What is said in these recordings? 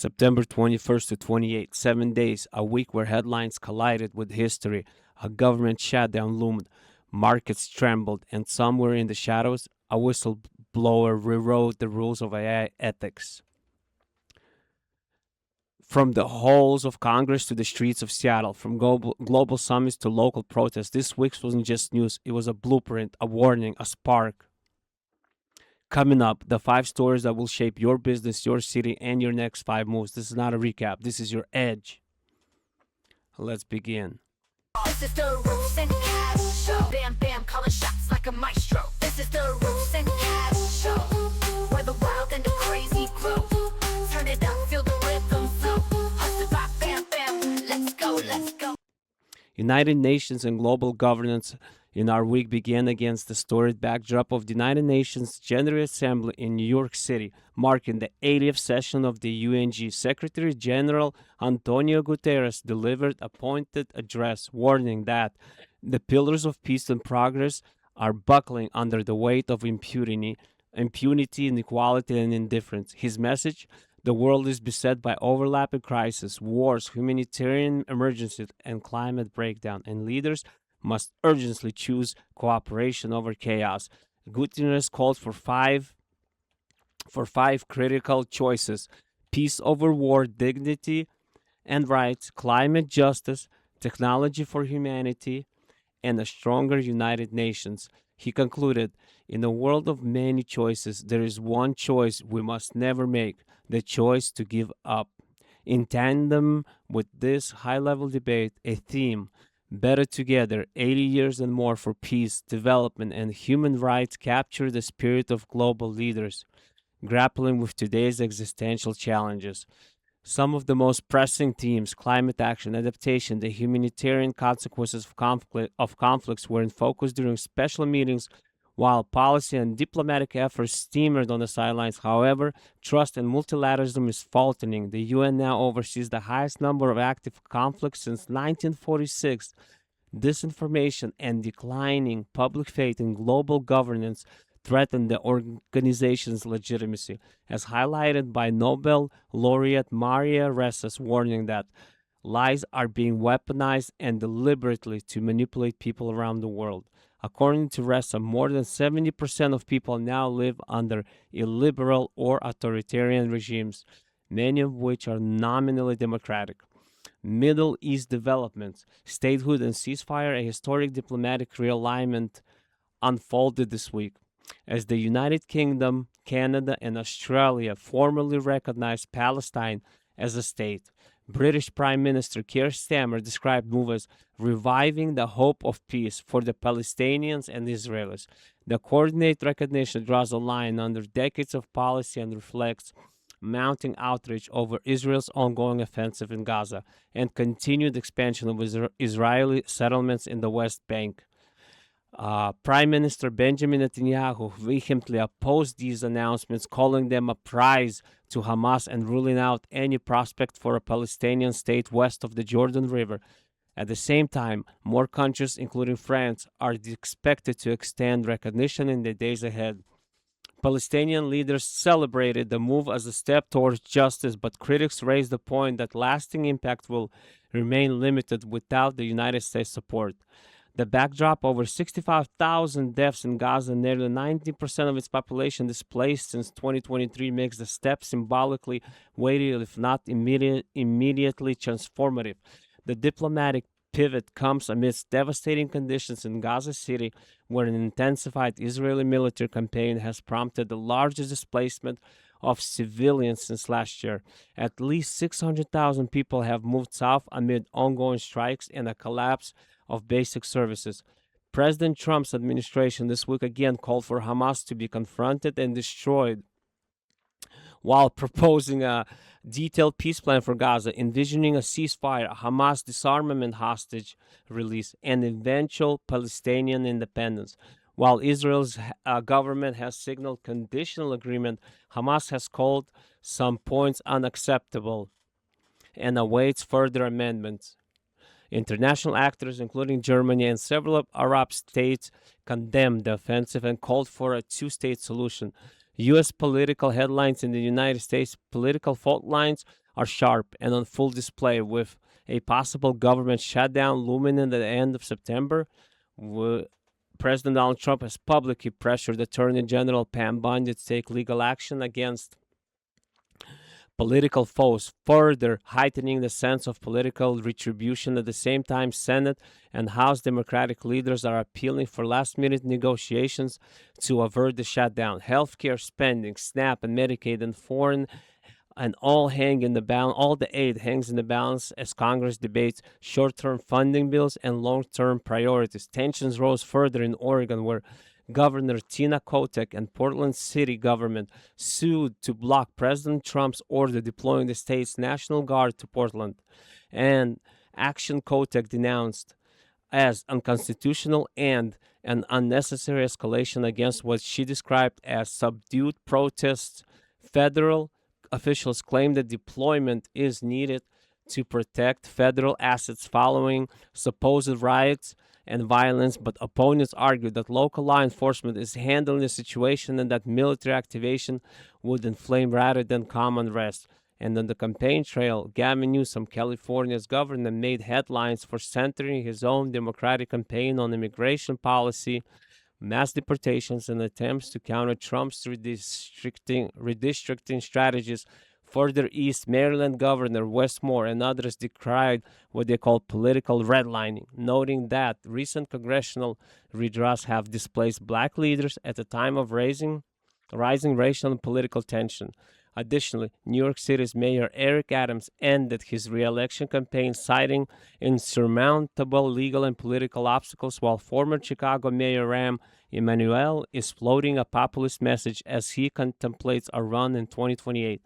September 21st to 28th, 7 days, a week where headlines collided with history. A government shutdown loomed, markets trembled, and somewhere in the shadows, a whistleblower rewrote the rules of AI ethics. From the halls of Congress to the streets of Seattle, from global summits to local protests, this week wasn't just news, it was a blueprint, a warning, a spark. Coming up, the 5 stories that will shape your business, your city, and your next 5 moves. This is not a recap, this is your edge. Let's begin. This is the RusNkaZ Show. Bam Bam calling shots like a maestro. This is the RusNkaZ Show, where the wild and the crazy grow. Turn it up, feel the rhythm flow. Hustle by Bam Bam, let's go, let's go. United Nations and global governance in our week began against the storied backdrop of the United Nations General Assembly in New York City, marking the 80th session of the UNG. Secretary General Antonio Guterres delivered a pointed address warning that the pillars of peace and progress are buckling under the weight of impunity, inequality, and indifference. His message: the world is beset by overlapping crises, wars, humanitarian emergencies, and climate breakdown, and leaders must urgently choose cooperation over chaos. Guterres called for five critical choices: peace over war, dignity and rights, climate justice, technology for humanity, and a stronger United Nations. He concluded, in a world of many choices, there is one choice we must never make: the choice to give up. In tandem with this high-level debate, a theme: better together, 80 years and more for peace, development, and human rights, capture the spirit of global leaders grappling with today's existential challenges. Some of the most pressing themes: climate action, adaptation, the humanitarian consequences of conflicts were in focus during special meetings, while policy and diplomatic efforts steamed on the sidelines. However, trust in multilateralism is faltering. The UN now oversees the highest number of active conflicts since 1946. Disinformation and declining public faith in global governance threaten the organization's legitimacy, as highlighted by Nobel laureate Maria Ressa's warning that lies are being weaponized and deliberately to manipulate people around the world. According to Ressa, more than 70% of people now live under illiberal or authoritarian regimes, many of which are nominally democratic. Middle East developments, statehood and ceasefire, a historic diplomatic realignment unfolded this week, as the United Kingdom, Canada, and Australia formally recognized Palestine as a state. British Prime Minister Keir Starmer described the move as reviving the hope of peace for the Palestinians and Israelis. The coordinated recognition draws a line under decades of policy and reflects mounting outrage over Israel's ongoing offensive in Gaza and continued expansion of Israeli settlements in the West Bank. Prime Minister Benjamin Netanyahu vehemently opposed these announcements, calling them a prize to Hamas and ruling out any prospect for a Palestinian state west of the Jordan River. At the same time, more countries, including France, are expected to extend recognition in the days ahead. Palestinian leaders celebrated the move as a step towards justice, but critics raised the point that lasting impact will remain limited without the United States support. The backdrop: over 65,000 deaths in Gaza, nearly 90% of its population displaced since 2023, makes the step symbolically weighty, if not immediately transformative. The diplomatic pivot comes amidst devastating conditions in Gaza City, where an intensified Israeli military campaign has prompted the largest displacement of civilians since last year. At least 600,000 people have moved south amid ongoing strikes and a collapse of basic services. President Trump's administration this week again called for Hamas to be confronted and destroyed, while proposing a detailed peace plan for Gaza, envisioning a ceasefire, a Hamas disarmament, hostage release, and eventual Palestinian independence. While Israel's government has signaled conditional agreement, Hamas has called some points unacceptable and awaits further amendments. International actors, including Germany and several Arab states, condemned the offensive and called for a two-state solution. U.S. political headlines in the United States: political fault lines are sharp and on full display, with a possible government shutdown looming at the end of September. President Donald Trump has publicly pressured Attorney General Pam Bondi to take legal action against political foes, further heightening the sense of political retribution. At the same time, Senate and House Democratic leaders are appealing for last minute negotiations to avert the shutdown. Healthcare spending, SNAP and Medicaid, and foreign and all hang in the balance. All the aid hangs in the balance as Congress debates short-term funding bills and long-term priorities. Tensions rose further in Oregon, where Governor Tina Kotek and Portland city government sued to block President Trump's order deploying the state's National Guard to Portland. And action Kotek denounced as unconstitutional and an unnecessary escalation against what she described as subdued protests. Federal officials claim that deployment is needed to protect federal assets following supposed riots and violence, but opponents argue that local law enforcement is handling the situation and that military activation would inflame rather than calm unrest. And on the campaign trail, Gavin Newsom, California's governor, made headlines for centering his own Democratic campaign on immigration policy, mass deportations, and attempts to counter Trump's redistricting strategies. Further east, Maryland Governor Wes Moore and others decried what they call political redlining, noting that recent congressional redraws have displaced black leaders at a time of rising racial and political tension. Additionally, New York City's Mayor Eric Adams ended his re-election campaign citing insurmountable legal and political obstacles, while former Chicago Mayor Rahm Emanuel is floating a populist message as he contemplates a run in 2028.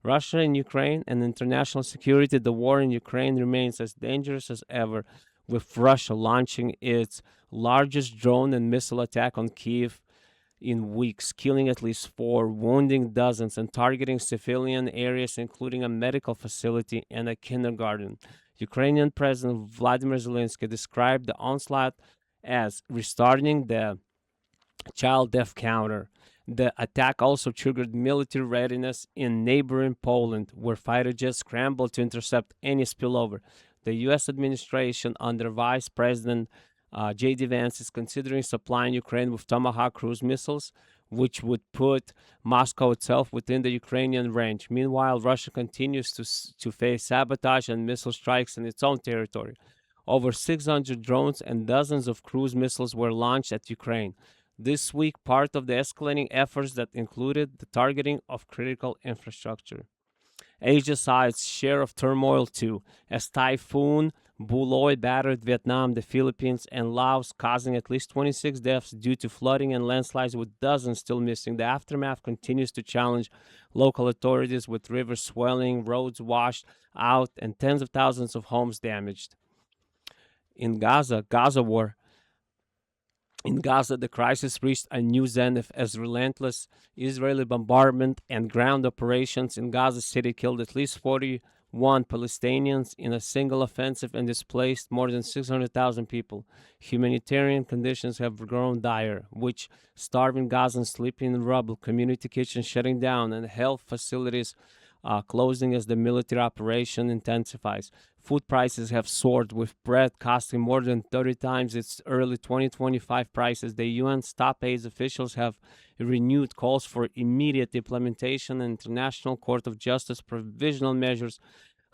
Russia and Ukraine and international security. The war in Ukraine remains as dangerous as ever, with Russia launching its largest drone and missile attack on Kyiv in weeks, killing at least 4, wounding dozens, and targeting civilian areas, including a medical facility and a kindergarten. Ukrainian President Vladimir Zelensky described the onslaught as restarting the child death counter. The attack also triggered military readiness in neighboring Poland, where fighter jets scrambled to intercept any spillover. The U.S. administration, under Vice President J.D. Vance, is considering supplying Ukraine with Tomahawk cruise missiles, which would put Moscow itself within the Ukrainian range. Meanwhile, Russia continues to face sabotage and missile strikes in its own territory. Over 600 drones and dozens of cruise missiles were launched at Ukraine this week, part of the escalating efforts that included the targeting of critical infrastructure. Asia saw its share of turmoil too, as Typhoon Buloy battered Vietnam, the Philippines, and Laos, causing at least 26 deaths due to flooding and landslides, with dozens still missing. The aftermath continues to challenge local authorities, with rivers swelling, roads washed out, and tens of thousands of homes damaged. In Gaza war, in Gaza, the crisis reached a new zenith as relentless Israeli bombardment and ground operations in Gaza City killed at least 41 Palestinians in a single offensive and displaced more than 600,000 people. Humanitarian conditions have grown dire, which starving Gazans sleeping in rubble, community kitchens shutting down, and health facilities closing as the military operation intensifies. Food prices have soared, with bread costing more than 30 times its early 2025 prices. The UN's top aid officials have renewed calls for immediate implementation and International Court of Justice provisional measures,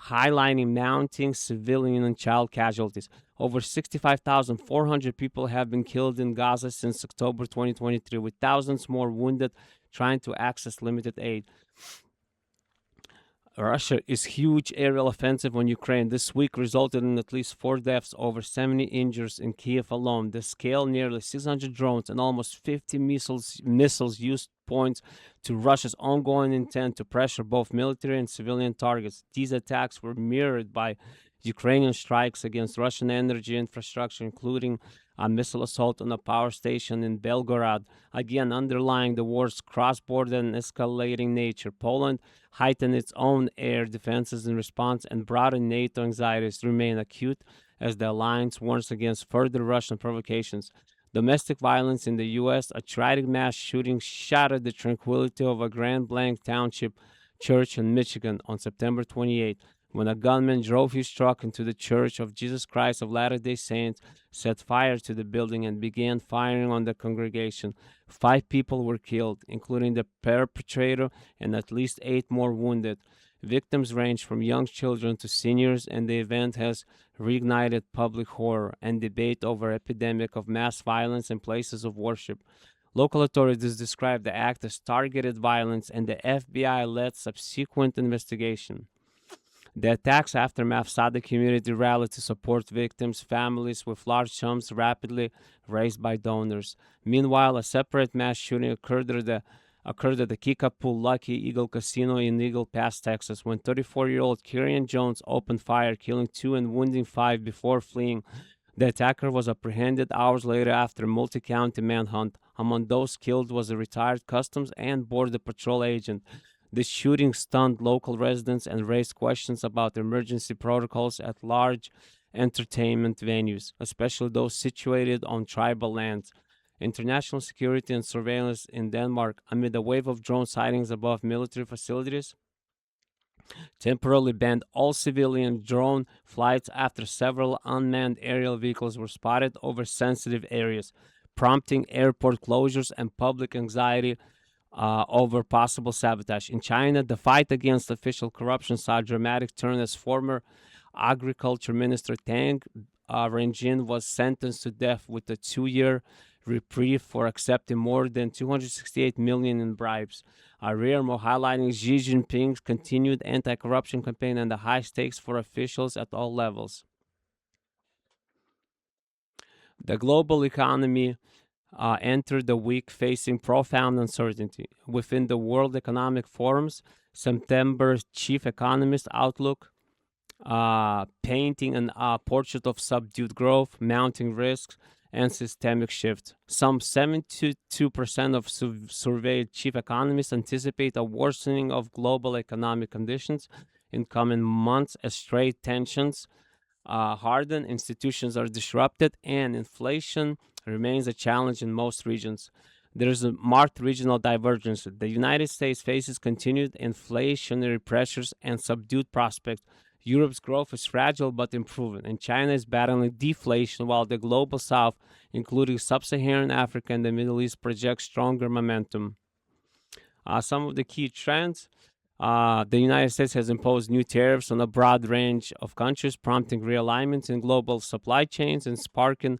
highlighting mounting civilian and child casualties. Over 65,400 people have been killed in Gaza since October 2023, with thousands more wounded trying to access limited aid. Russia's huge aerial offensive on Ukraine this week resulted in at least 4 deaths, over 70 injuries in Kiev alone. The scale, nearly 600 drones and almost 50 missiles used, points to Russia's ongoing intent to pressure both military and civilian targets. These attacks were mirrored by Ukrainian strikes against Russian energy infrastructure, including a missile assault on a power station in Belgorod, again underlying the war's cross-border and escalating nature. Poland heightened its own air defenses in response, and broader NATO anxieties remain acute as the alliance warns against further Russian provocations. Domestic violence in the U.S., a tragic mass shooting shattered the tranquility of a Grand Blanc Township church in Michigan on September 28, when a gunman drove his truck into the Church of Jesus Christ of Latter-day Saints, set fire to the building, and began firing on the congregation. 5 people were killed, including the perpetrator, and at least 8 more wounded. Victims range from young children to seniors, and the event has reignited public horror and debate over epidemic of mass violence in places of worship. Local authorities described the act as targeted violence, and the FBI led subsequent investigation. The attack's aftermath saw the community rally to support victims' families with large sums rapidly raised by donors. Meanwhile, a separate mass shooting occurred at the Kickapoo Lucky Eagle Casino in Eagle Pass, Texas, when 34-year-old Kieran Jones opened fire, killing 2 and wounding 5 before fleeing. The attacker was apprehended hours later after a multi-county manhunt. Among those killed was a retired Customs and Border Patrol agent. The shooting stunned local residents and raised questions about emergency protocols at large entertainment venues, especially those situated on tribal lands. International security and surveillance in Denmark, amid a wave of drone sightings above military facilities, temporarily banned all civilian drone flights after several unmanned aerial vehicles were spotted over sensitive areas, prompting airport closures and public anxiety over possible sabotage. In China, the fight against official corruption saw a dramatic turn as former Agriculture Minister Tang Renjin was sentenced to death with a 2-year reprieve for accepting more than 268 million in bribes. A rare more highlighting Xi Jinping's continued anti-corruption campaign and the high stakes for officials at all levels. The global economy entered the week facing profound uncertainty. Within the World Economic Forum's September chief economist outlook, painting a portrait of subdued growth, mounting risks, and systemic shift. Some 72% of surveyed chief economists anticipate a worsening of global economic conditions in coming months as trade tensions harden, institutions are disrupted, and inflation remains a challenge in most regions. There is a marked regional divergence. The United States faces continued inflationary pressures and subdued prospects. Europe's growth is fragile but improving, and China is battling deflation, while the global south, including sub-Saharan Africa and the Middle East, projects stronger momentum. Some of the key trends. The United States has imposed new tariffs on a broad range of countries, prompting realignments in global supply chains and sparking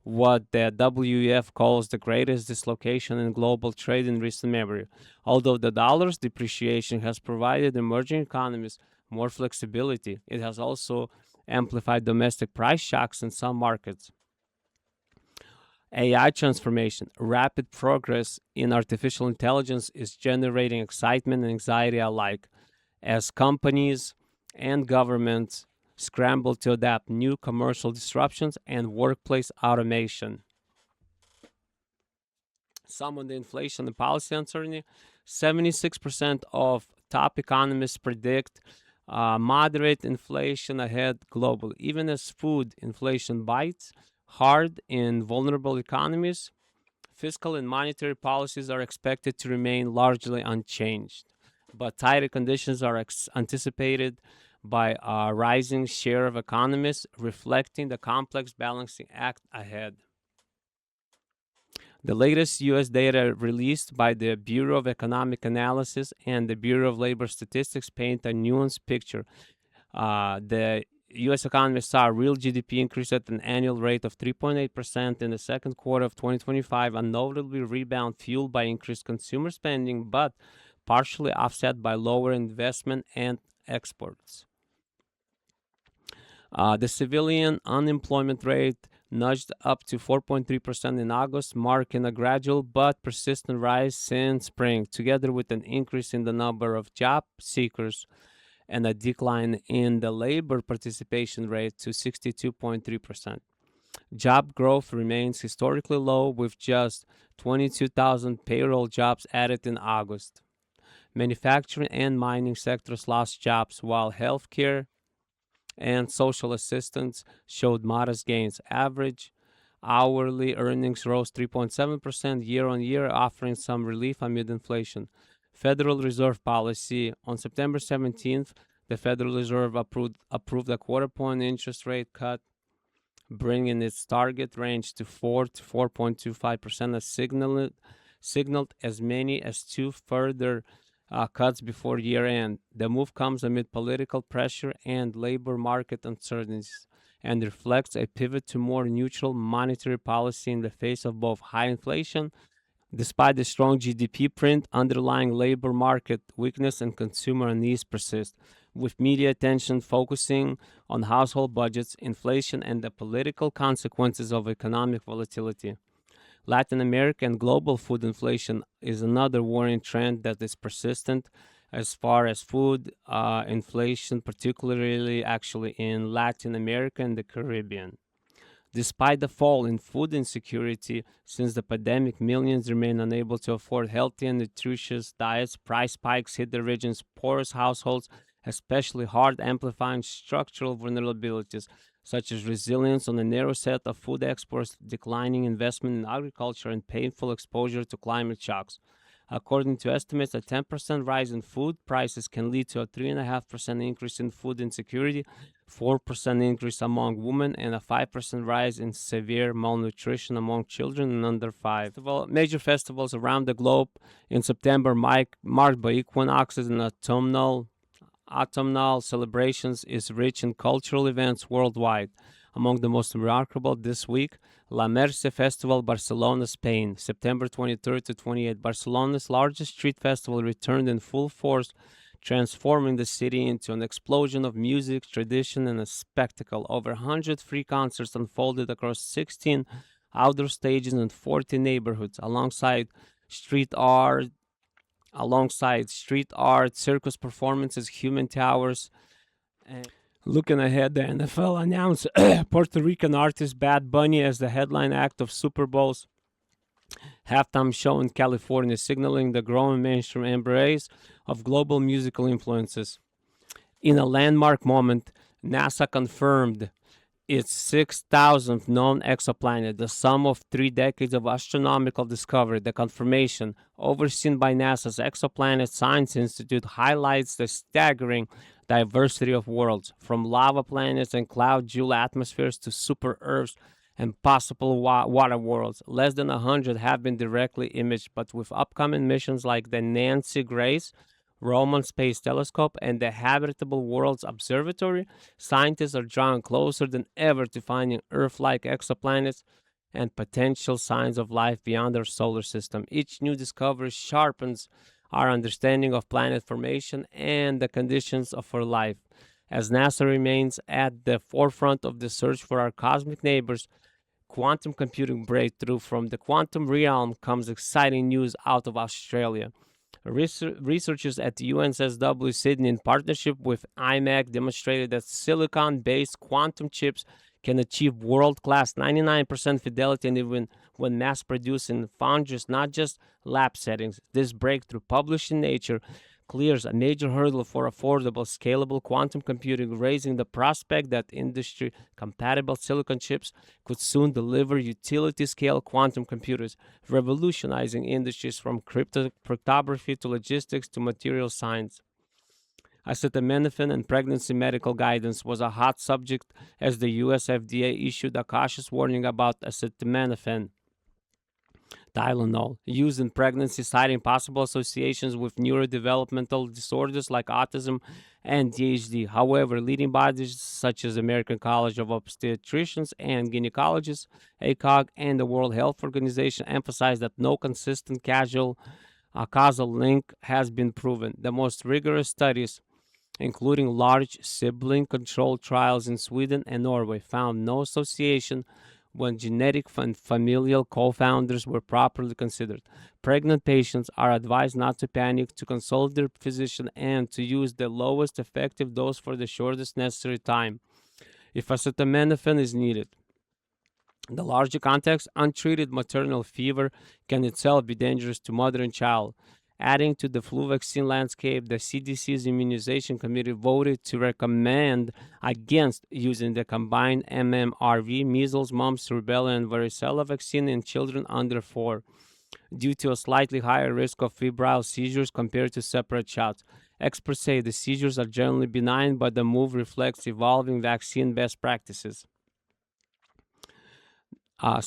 what the WEF calls the greatest dislocation in global trade in recent memory. Although the dollar's depreciation has provided emerging economies more flexibility, it has also amplified domestic price shocks in some markets. AI transformation. Rapid progress in artificial intelligence is generating excitement and anxiety alike as companies and governments scramble to adapt new commercial disruptions and workplace automation. Some on the inflation and policy uncertainty. 76% of top economists predict moderate inflation ahead globally, even as food inflation bites hard in vulnerable economies. Fiscal and monetary policies are expected to remain largely unchanged, but tighter conditions are anticipated by a rising share of economists, reflecting the complex balancing act ahead. The latest U.S. data released by the Bureau of Economic Analysis and the Bureau of Labor Statistics paint a nuanced picture. The U.S. economy saw a real GDP increase at an annual rate of 3.8% in the second quarter of 2025, a notably rebound fueled by increased consumer spending, but partially offset by lower investment and exports. The civilian unemployment rate nudged up to 4.3% in August, marking a gradual but persistent rise since spring, together with an increase in the number of job seekers and a decline in the labor participation rate to 62.3%. Job growth remains historically low, with just 22,000 payroll jobs added in August. Manufacturing and mining sectors lost jobs, while healthcare and social assistance showed modest gains. Average hourly earnings rose 3.7% year on year, offering some relief amid inflation. Federal Reserve policy. On September 17th, the Federal Reserve approved a quarter-point interest rate cut, bringing its target range to 4 to 4.25%, as signaled as many as two further cuts before year end. The move comes amid political pressure and labor market uncertainties and reflects a pivot to more neutral monetary policy in the face of both high inflation. Despite the strong GDP print, underlying labor market weakness and consumer unease persist, with media attention focusing on household budgets, inflation, and the political consequences of economic volatility. Latin America and global food inflation is another worrying trend that is persistent as far as food inflation, particularly actually in Latin America and the Caribbean. Despite the fall in food insecurity since the pandemic, millions remain unable to afford healthy and nutritious diets. Price spikes hit the region's poorest households especially hard, amplifying structural vulnerabilities such as resilience on a narrow set of food exports, declining investment in agriculture, and painful exposure to climate shocks. According to estimates, a 10% rise in food prices can lead to a 3.5% increase in food insecurity, 4% increase among women, and a 5% rise in severe malnutrition among children and under 5. Major festivals around the globe in September marked by equinoxes and autumnal celebrations is rich in cultural events worldwide. Among the most remarkable this week, La Merce Festival, Barcelona, Spain, September 23rd to 28th. Barcelona's largest street festival returned in full force, transforming the city into an explosion of music, tradition, and a spectacle. Over 100 free concerts unfolded across 16 outdoor stages in 40 neighborhoods, alongside street art, circus performances, human towers. And looking ahead, the NFL announced Puerto Rican artist Bad Bunny as the headline act of Super Bowl's halftime show in California, signaling the growing mainstream embrace of global musical influences. In a landmark moment, NASA confirmed its 6,000th known exoplanet, the sum of 3 decades of astronomical discovery. The confirmation, overseen by NASA's Exoplanet Science Institute, highlights the staggering diversity of worlds, from lava planets and cloud jewel atmospheres to super Earths and possible water worlds. Less than 100 have been directly imaged, but with upcoming missions like the Nancy Grace Roman Space Telescope and the Habitable Worlds Observatory, scientists are drawn closer than ever to finding Earth-like exoplanets and potential signs of life beyond our solar system. Each new discovery sharpens our understanding of planet formation and the conditions for life. As NASA remains at the forefront of the search for our cosmic neighbors, quantum computing breakthrough from the quantum realm comes exciting news out of Australia. Researchers at the UNSW Sydney, in partnership with IMAG, demonstrated that silicon-based quantum chips can achieve world-class 99% fidelity and even when mass-produced in foundries, not just lab settings. This breakthrough, published in Nature, clears a major hurdle for affordable, scalable quantum computing, raising the prospect that industry-compatible silicon chips could soon deliver utility-scale quantum computers, revolutionizing industries from cryptography to logistics to material science. Acetaminophen and pregnancy medical guidance was a hot subject as the US FDA issued a cautious warning about acetaminophen, Tylenol, used in pregnancy, citing possible associations with neurodevelopmental disorders like autism and ADHD. However, leading bodies such as the American College of Obstetricians and Gynecologists, ACOG, and the World Health Organization emphasize that no consistent causal link has been proven. The most rigorous studies, including large sibling-controlled trials in Sweden and Norway, found no association when genetic and familial co-founders were properly considered. Pregnant patients are advised not to panic, to consult their physician, and to use the lowest effective dose for the shortest necessary time if acetaminophen is needed. In the larger context, untreated maternal fever can itself be dangerous to mother and child. Adding to the flu vaccine landscape, the CDC's Immunization Committee voted to recommend against using the combined MMRV, measles, mumps, rubella, and varicella vaccine in children under 4. due to a slightly higher risk of febrile seizures compared to separate shots. Experts say the seizures are generally benign, but the move reflects evolving vaccine best practices. Uh,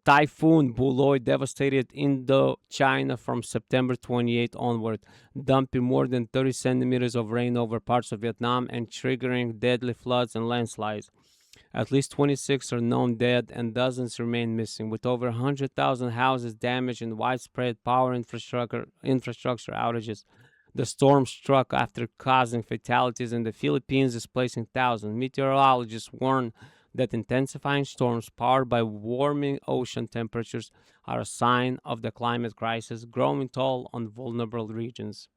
Typhoon Buloy devastated Indochina from September 28 onward, dumping more than 30 centimeters of rain over parts of Vietnam and triggering deadly floods and landslides. At least 26 are known dead and dozens remain missing, with over 100,000 houses damaged and widespread power infrastructure outages. The storm struck after causing fatalities in the Philippines, displacing thousands. Meteorologists warn that intensifying storms powered by warming ocean temperatures are a sign of the climate crisis growing toll on vulnerable regions.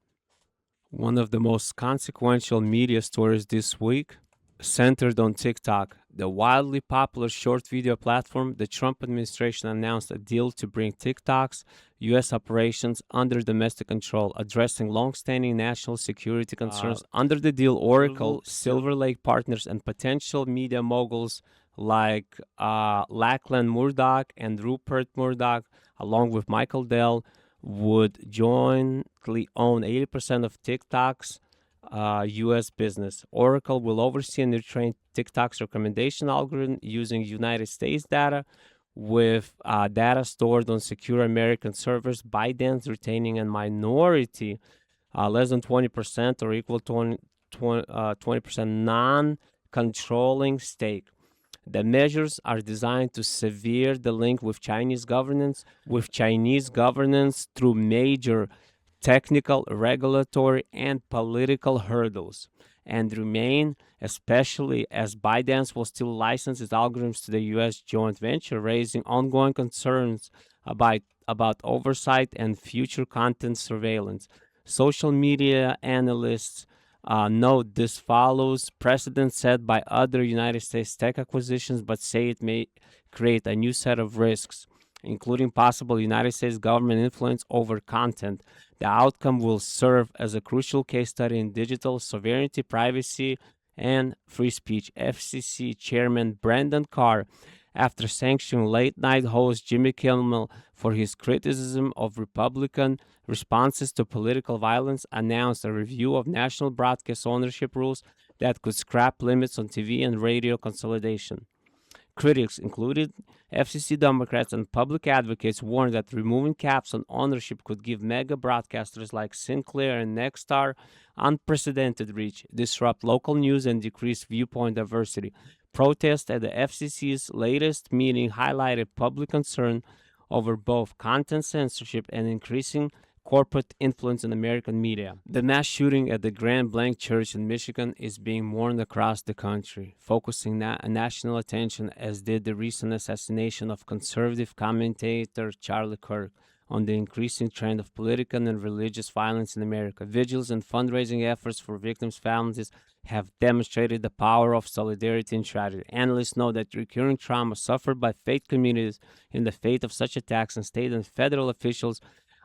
One of the most consequential media stories this week centered on TikTok, the wildly popular short video platform. The Trump administration announced a deal to bring TikTok's U.S. operations under domestic control, addressing long-standing national security concerns. Under the deal, Oracle, Silver Lake Partners, and potential media moguls like Lachlan Murdoch and Rupert Murdoch, along with Michael Dell, would jointly own 80% of TikTok's U.S. business. Oracle will oversee and retrain TikTok's recommendation algorithm using United States data, with data stored on secure American servers. ByteDance retaining a minority, less than 20% or equal to 20% non-controlling stake. The measures are designed to sever the link with Chinese governance through major technical, regulatory, and political hurdles, and remain, especially as ByteDance will still license its algorithms to the U.S. joint venture, raising ongoing concerns about oversight and future content surveillance. Social media analysts note this follows precedent set by other United States tech acquisitions, but say it may create a new set of risks, including possible United States government influence over content. The outcome will serve as a crucial case study in digital sovereignty, privacy, and free speech. FCC Chairman Brendan Carr, after sanctioning late-night host Jimmy Kimmel for his criticism of Republican responses to political violence, announced a review of national broadcast ownership rules that could scrap limits on TV and radio consolidation. Critics, including FCC Democrats and public advocates, warned that removing caps on ownership could give mega broadcasters like Sinclair and Nexstar unprecedented reach, disrupt local news, and decrease viewpoint diversity. Protests at the FCC's latest meeting highlighted public concern over both content censorship and increasing corporate influence in American media. The mass shooting at the Grand Blanc Church in Michigan is being mourned across the country, focusing national attention, as did the recent assassination of conservative commentator Charlie Kirk, on the increasing trend of political and religious violence in America. Vigils and fundraising efforts for victims' families have demonstrated the power of solidarity in tragedy. Analysts know that recurring trauma suffered by faith communities in the fate of such attacks, and state and federal officials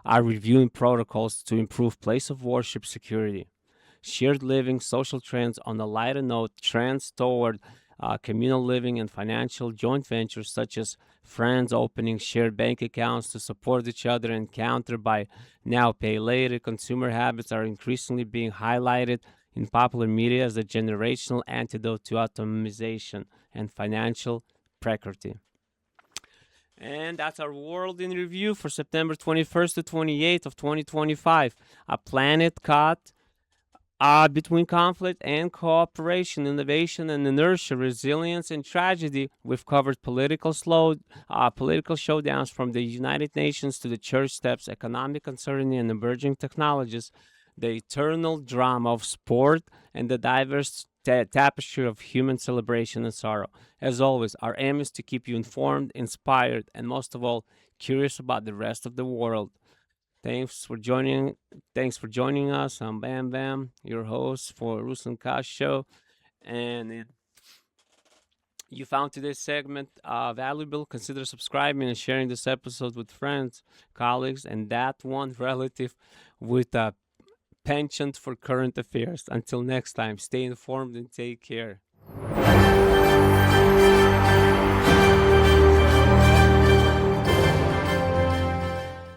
are reviewing protocols to improve place of worship security. Shared living, social trends. On a lighter note, trends toward communal living and financial joint ventures, such as friends opening shared bank accounts to support each other and countered by now pay later consumer habits, are increasingly being highlighted in popular media as a generational antidote to atomization and financial precarity. And that's our world in review for September 21st to 28th of 2025. A planet caught between conflict and cooperation, innovation and inertia, resilience and tragedy. We've covered political showdowns from the United Nations to the church steps, economic uncertainty and emerging technologies, the eternal drama of sport, and the diverse tapestry of human celebration and sorrow. As always, our aim is to keep you informed, inspired, and most of all, curious about the rest of the world. Thanks for joining us. I'm BamBam, your host for RusNkaZ Show, and you found today's segment valuable. Consider subscribing and sharing this episode with friends, colleagues, and that one relative with a penchant for current affairs. Until next time, stay informed and take care.